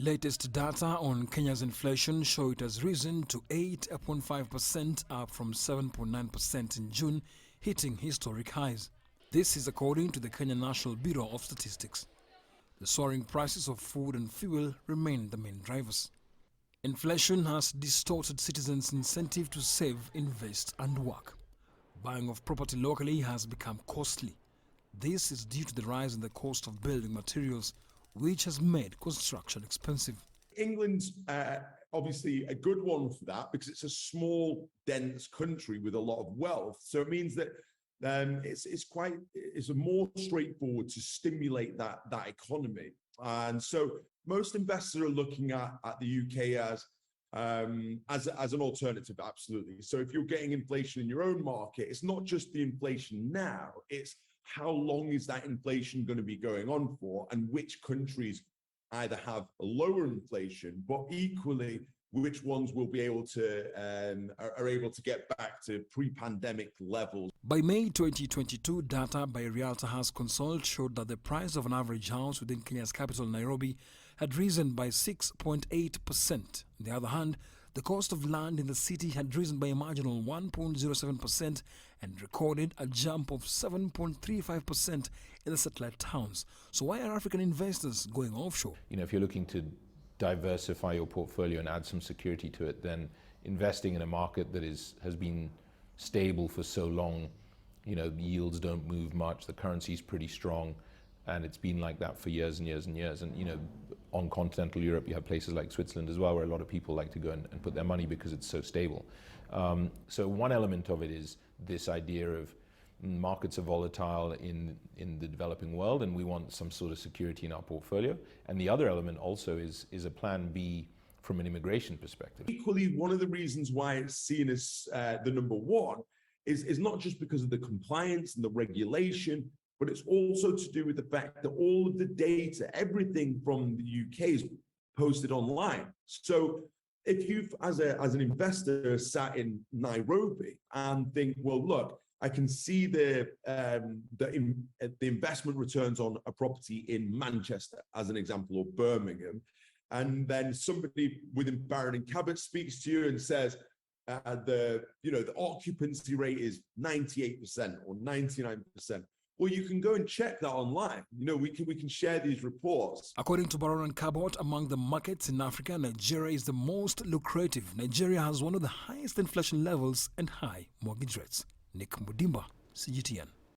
Latest data on Kenya's inflation show it has risen to 8.5%, up from 7.9% in June, hitting historic highs. This is according to the Kenya National Bureau of Statistics. The soaring prices of food and fuel remain the main drivers. Inflation has distorted citizens' incentive to save, invest and work. Buying of property locally has become costly. This is due to the rise in the cost of building materials, which has made construction expensive. England's obviously a good one for that because it's a small, dense country with a lot of wealth. So it means that it's more straightforward to stimulate that economy. And so most investors are looking at the UK as an alternative, absolutely. So if you're getting inflation in your own market, it's not just the inflation now, it's how long is that inflation going to be going on for, and which countries either have a lower inflation, but equally which ones will be able to are able to get back to pre-pandemic levels. By May 2022, data by Realtor House Consult showed that the price of an average house within Kenya's capital, Nairobi, had risen by 6.8%. On the other hand, the cost of land in the city had risen by a marginal 1.07% and recorded a jump of 7.35% in the satellite towns. So why are African investors going offshore? If you're looking to diversify your portfolio and add some security to it, then investing in a market that has been stable for so long, the yields don't move much, the currency is pretty strong, and it's been like that for years and years and years. And on continental Europe, you have places like Switzerland as well, where a lot of people like to go and put their money because it's so stable. So one element of it is this idea of markets are volatile in the developing world, and we want some sort of security in our portfolio. And the other element also is a plan B from an immigration perspective. Equally, one of the reasons why it's seen as the number one is not just because of the compliance and the regulation, but it's also to do with the fact that all of the data, everything from the UK is posted online. So if you've, as an investor, sat in Nairobi and think, well, look, I can see the investment returns on a property in Manchester, as an example, or Birmingham, and then somebody within Barron and Cabot speaks to you and says the occupancy rate is 98% or 99%. Well, you can go and check that online. We can share these reports. According to Barron and Cabot, among the markets in Africa, Nigeria is the most lucrative. Nigeria has one of the highest inflation levels and high mortgage rates. Mudimba, CGTN.